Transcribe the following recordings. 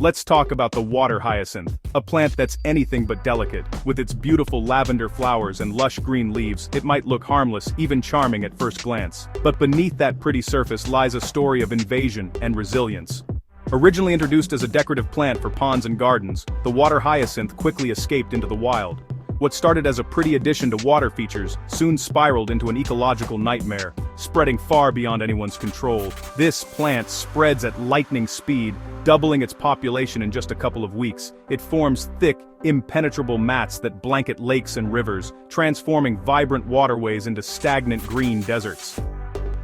Let's talk about the water hyacinth, a plant that's anything but delicate. With its beautiful lavender flowers and lush green leaves, it might look harmless, even charming at first glance. But beneath that pretty surface lies a story of invasion and resilience. Originally introduced as a decorative plant for ponds and gardens, the water hyacinth quickly escaped into the wild. What started as a pretty addition to water features soon spiraled into an ecological nightmare, spreading far beyond anyone's control. This plant spreads at lightning speed, doubling its population in just a couple of weeks. It forms thick, impenetrable mats that blanket lakes and rivers, transforming vibrant waterways into stagnant green deserts.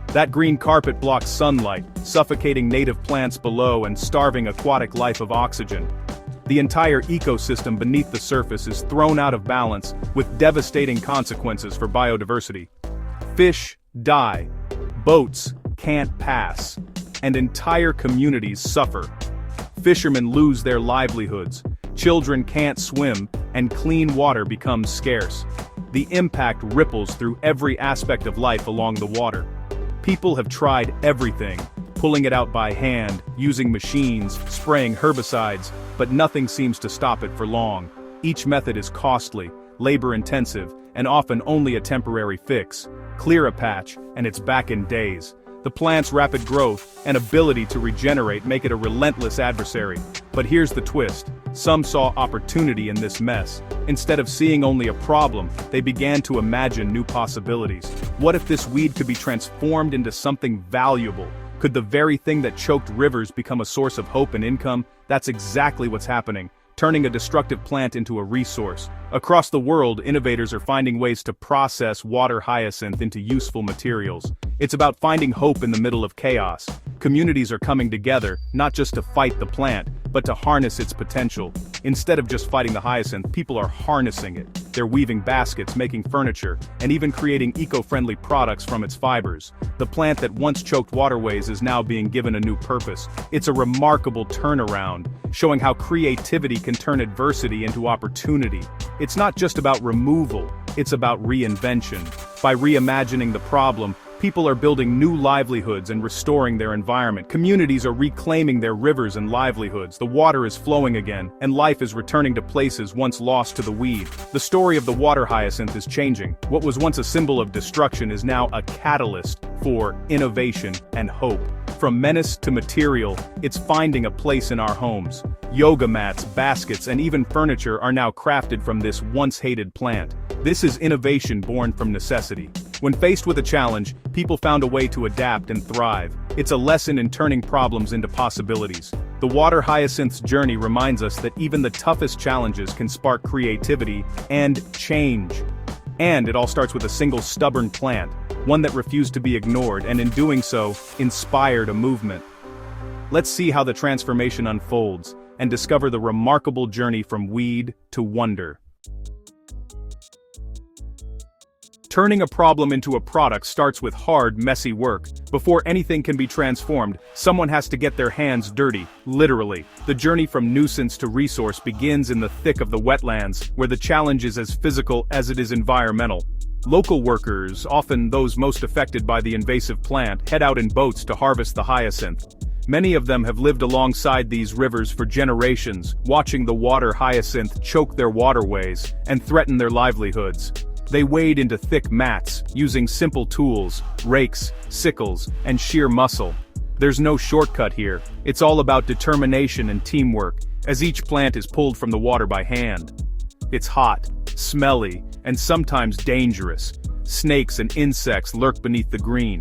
That green carpet blocks sunlight, suffocating native plants below and starving aquatic life of oxygen. The entire ecosystem beneath the surface is thrown out of balance, with devastating consequences for biodiversity. Fish die, boats can't pass, and entire communities suffer. Fishermen lose their livelihoods, children can't swim, and clean water becomes scarce. The impact ripples through every aspect of life along the water. People have tried everything, pulling it out by hand, using machines, spraying herbicides, but nothing seems to stop it for long. Each method is costly, labor-intensive, and often only a temporary fix. Clear a patch, and it's back in days. The plant's rapid growth and ability to regenerate make it a relentless adversary. But here's the twist. Some saw opportunity in this mess. Instead of seeing only a problem, they began to imagine new possibilities. What if this weed could be transformed into something valuable? Could the very thing that choked rivers become a source of hope and income? That's exactly what's happening, turning a destructive plant into a resource. Across the world, innovators are finding ways to process water hyacinth into useful materials. It's about finding hope in the middle of chaos. Communities are coming together, not just to fight the plant, but to harness its potential. Instead of just fighting the hyacinth, people are harnessing it. They're weaving baskets, making furniture, and even creating eco-friendly products from its fibers. The plant that once choked waterways is now being given a new purpose. It's a remarkable turnaround, showing how creativity can turn adversity into opportunity. It's not just about removal, it's about reinvention. By reimagining the problem, people are building new livelihoods and restoring their environment. Communities are reclaiming their rivers and livelihoods. The water is flowing again, and life is returning to places once lost to the weed. The story of the water hyacinth is changing. What was once a symbol of destruction is now a catalyst for innovation and hope. From menace to material, it's finding a place in our homes. Yoga mats, baskets, and even furniture are now crafted from this once-hated plant. This is innovation born from necessity. When faced with a challenge, people found a way to adapt and thrive. It's a lesson in turning problems into possibilities. The water hyacinth's journey reminds us that even the toughest challenges can spark creativity and change. And it all starts with a single stubborn plant, one that refused to be ignored and in doing so, inspired a movement. Let's see how the transformation unfolds and discover the remarkable journey from weed to wonder. Turning a problem into a product starts with hard, messy work. Before anything can be transformed, someone has to get their hands dirty, literally. The journey from nuisance to resource begins in the thick of the wetlands, where the challenge is as physical as it is environmental. Local workers, often those most affected by the invasive plant, head out in boats to harvest the hyacinth. Many of them have lived alongside these rivers for generations, watching the water hyacinth choke their waterways and threaten their livelihoods. They wade into thick mats, using simple tools, rakes, sickles, and sheer muscle. There's no shortcut here. It's all about determination and teamwork, as each plant is pulled from the water by hand. It's hot, smelly, and sometimes dangerous. Snakes and insects lurk beneath the green.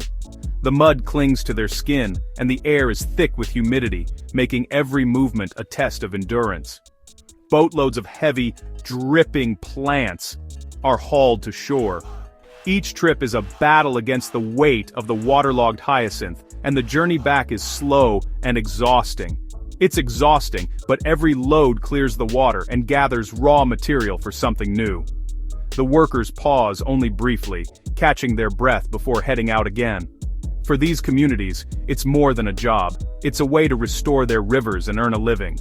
The mud clings to their skin, and the air is thick with humidity, making every movement a test of endurance. Boatloads of heavy, dripping plants are hauled to shore. Each trip is a battle against the weight of the waterlogged hyacinth, and the journey back is slow and exhausting. It's exhausting, but every load clears the water and gathers raw material for something new. The workers pause only briefly, catching their breath before heading out again. For these communities, it's more than a job. It's a way to restore their rivers and earn a living.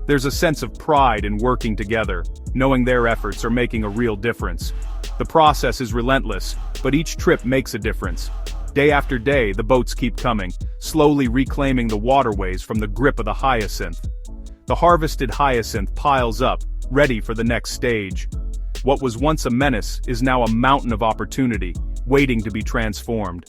There's a sense of pride in working together, knowing their efforts are making a real difference. The process is relentless, but each trip makes a difference. Day after day, the boats keep coming, slowly reclaiming the waterways from the grip of the hyacinth. The harvested hyacinth piles up, ready for the next stage. What was once a menace is now a mountain of opportunity, waiting to be transformed.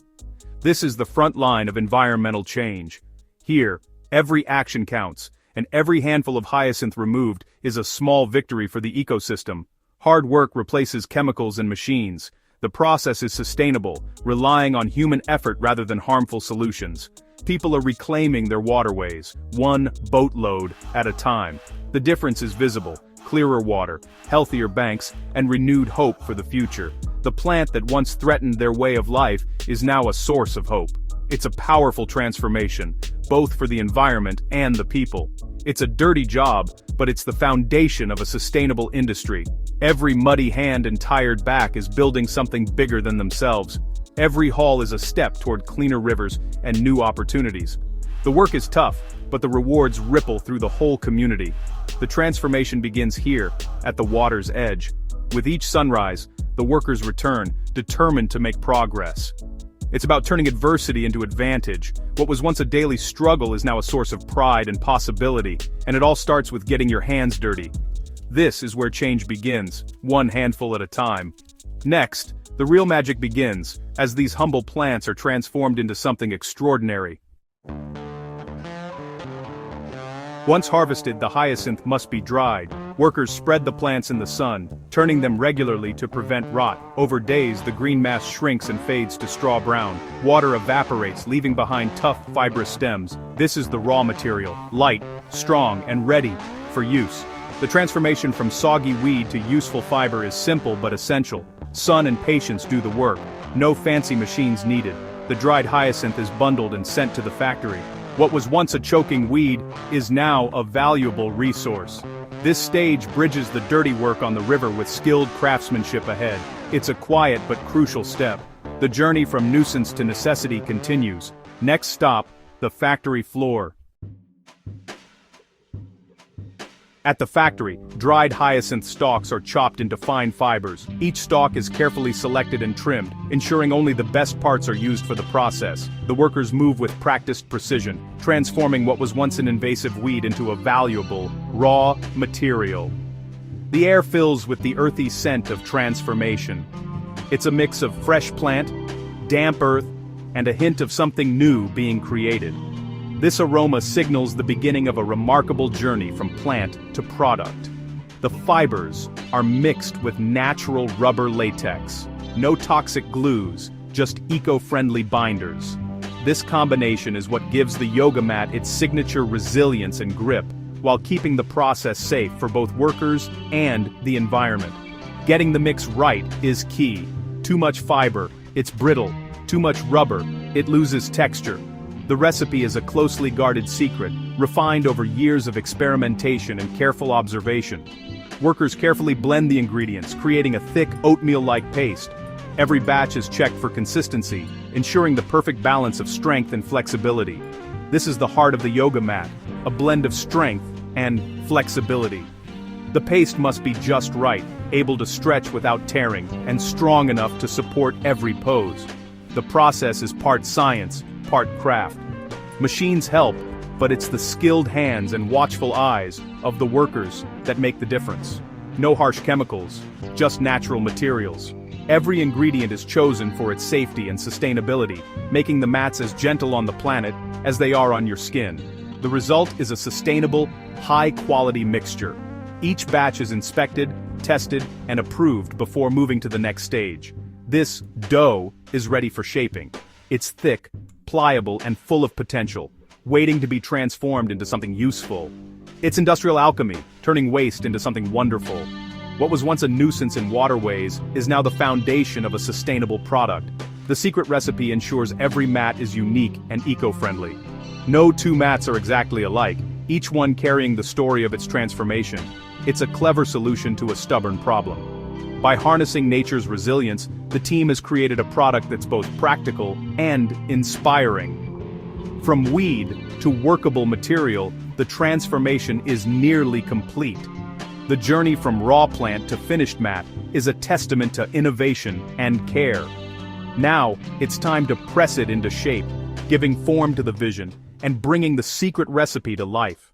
This is the front line of environmental change. Here, every action counts, and every handful of hyacinth removed is a small victory for the ecosystem. Hard work replaces chemicals and machines. The process is sustainable, relying on human effort rather than harmful solutions. People are reclaiming their waterways, one boatload at a time. The difference is visible: clearer water, healthier banks, and renewed hope for the future. The plant that once threatened their way of life is now a source of hope. It's a powerful transformation, both for the environment and the people. It's a dirty job, but it's the foundation of a sustainable industry. Every muddy hand and tired back is building something bigger than themselves. Every haul is a step toward cleaner rivers and new opportunities. The work is tough, but the rewards ripple through the whole community. The transformation begins here, at the water's edge. With each sunrise, the workers return, determined to make progress. It's about turning adversity into advantage. What was once a daily struggle is now a source of pride and possibility, and it all starts with getting your hands dirty. This is where change begins, one handful at a time. Next, the real magic begins, as these humble plants are transformed into something extraordinary. Once harvested, the hyacinth must be dried. Workers spread the plants in the sun, turning them regularly to prevent rot. Over days, the green mass shrinks and fades to straw brown. Water evaporates, leaving behind tough, fibrous stems. This is the raw material, light, strong, and ready for use. The transformation from soggy weed to useful fiber is simple but essential. Sun and patience do the work. No fancy machines needed. The dried hyacinth is bundled and sent to the factory. What was once a choking weed is now a valuable resource. This stage bridges the dirty work on the river with skilled craftsmanship ahead. It's a quiet but crucial step. The journey from nuisance to necessity continues. Next stop, the factory floor. At the factory, dried hyacinth stalks are chopped into fine fibers. Each stalk is carefully selected and trimmed, ensuring only the best parts are used for the process. The workers move with practiced precision, transforming what was once an invasive weed into a valuable, raw material. The air fills with the earthy scent of transformation. It's a mix of fresh plant, damp earth, and a hint of something new being created. This aroma signals the beginning of a remarkable journey from plant to product. The fibers are mixed with natural rubber latex. No toxic glues, just eco-friendly binders. This combination is what gives the yoga mat its signature resilience and grip, while keeping the process safe for both workers and the environment. Getting the mix right is key. Too much fiber, it's brittle. Too much rubber, it loses texture. The recipe is a closely guarded secret, refined over years of experimentation and careful observation. Workers carefully blend the ingredients, creating a thick, oatmeal-like paste. Every batch is checked for consistency, ensuring the perfect balance of strength and flexibility. This is the heart of the yoga mat, a blend of strength and flexibility. The paste must be just right, able to stretch without tearing, and strong enough to support every pose. The process is part science, part craft. Machines help, but it's the skilled hands and watchful eyes of the workers that make the difference. No harsh chemicals, just natural materials. Every ingredient is chosen for its safety and sustainability, making the mats as gentle on the planet as they are on your skin. The result is a sustainable, high-quality mixture. Each batch is inspected, tested, and approved before moving to the next stage. This dough is ready for shaping. It's thick, pliable, and full of potential, waiting to be transformed into something useful. It's industrial alchemy, turning waste into something wonderful. What was once a nuisance in waterways is now the foundation of a sustainable product. The secret recipe ensures every mat is unique and eco-friendly. No two mats are exactly alike, each one carrying the story of its transformation. It's a clever solution to a stubborn problem. By harnessing nature's resilience, the team has created a product that's both practical and inspiring. From weed to workable material, the transformation is nearly complete. The journey from raw plant to finished mat is a testament to innovation and care. Now, it's time to press it into shape, giving form to the vision, and bringing the secret recipe to life.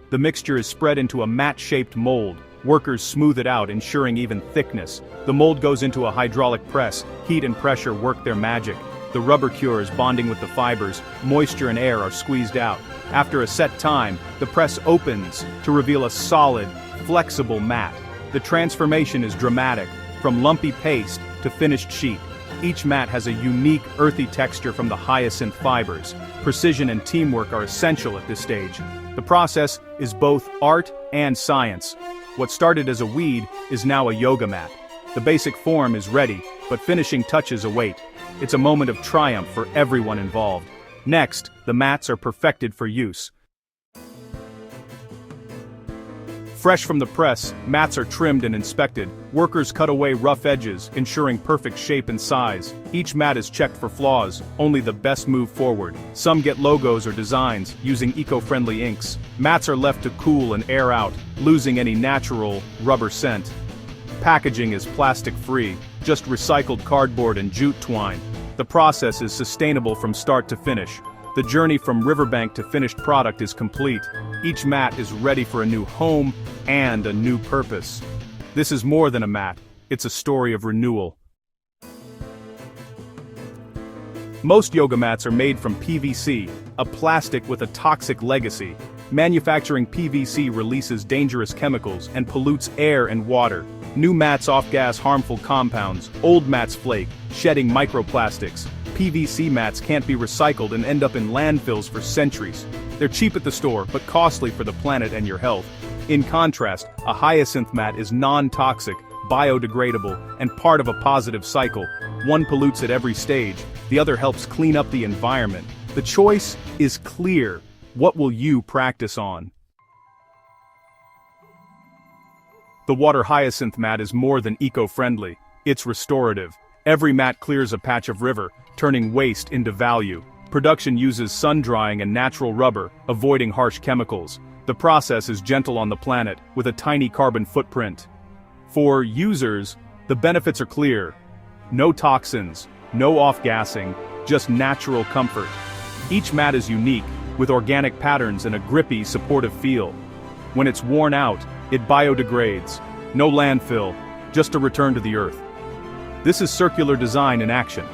The mixture is spread into a mat-shaped mold. Workers smooth it out, ensuring even thickness. The mold goes into a hydraulic press. Heat and pressure work their magic. The rubber cures, bonding with the fibers. Moisture and air are squeezed out. After a set time, the press opens to reveal a solid, flexible mat. The transformation is dramatic, from lumpy paste to finished sheet. Each mat has a unique, earthy texture from the hyacinth fibers. Precision and teamwork are essential at this stage. The process is both art and science. What started as a weed is now a yoga mat. The basic form is ready, but finishing touches await. It's a moment of triumph for everyone involved. Next, the mats are perfected for use. Fresh from the press, mats are trimmed and inspected. Workers cut away rough edges, ensuring perfect shape and size. Each mat is checked for flaws, only the best move forward. Some get logos or designs, using eco-friendly inks. Mats are left to cool and air out, losing any natural, rubber scent. Packaging is plastic-free, just recycled cardboard and jute twine. The process is sustainable from start to finish. The journey from riverbank to finished product is complete. Each mat is ready for a new home and a new purpose. This is more than a mat, it's a story of renewal. Most yoga mats are made from PVC, a plastic with a toxic legacy. Manufacturing PVC releases dangerous chemicals and pollutes air and water. New mats off-gas harmful compounds, old mats flake, shedding microplastics. PVC mats can't be recycled and end up in landfills for centuries. They're cheap at the store, but costly for the planet and your health. In contrast, a hyacinth mat is non-toxic, biodegradable, and part of a positive cycle. One pollutes at every stage, the other helps clean up the environment. The choice is clear. What will you practice on? The water hyacinth mat is more than eco-friendly. It's restorative. Every mat clears a patch of river, turning waste into value. Production uses sun-drying and natural rubber, avoiding harsh chemicals. The process is gentle on the planet, with a tiny carbon footprint. For users, the benefits are clear. No toxins, no off-gassing, just natural comfort. Each mat is unique, with organic patterns and a grippy, supportive feel. When it's worn out, it biodegrades. No landfill, just a return to the earth. This is circular design in action.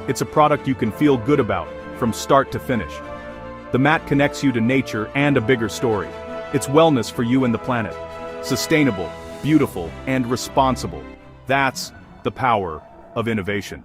It's a product you can feel good about, from start to finish. The mat connects you to nature and a bigger story. It's wellness for you and the planet. Sustainable, beautiful, and responsible. That's the power of innovation.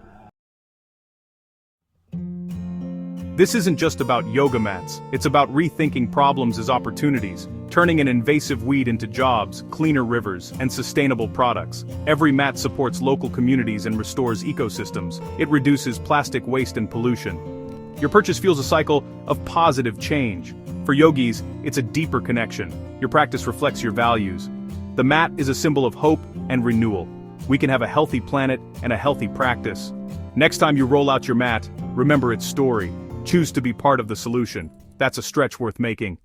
This isn't just about yoga mats, it's about rethinking problems as opportunities, turning an invasive weed into jobs, cleaner rivers, and sustainable products. Every mat supports local communities and restores ecosystems. It reduces plastic waste and pollution. Your purchase fuels a cycle of positive change. For yogis, it's a deeper connection. Your practice reflects your values. The mat is a symbol of hope and renewal. We can have a healthy planet and a healthy practice. Next time you roll out your mat, remember its story. Choose to be part of the solution. That's a stretch worth making.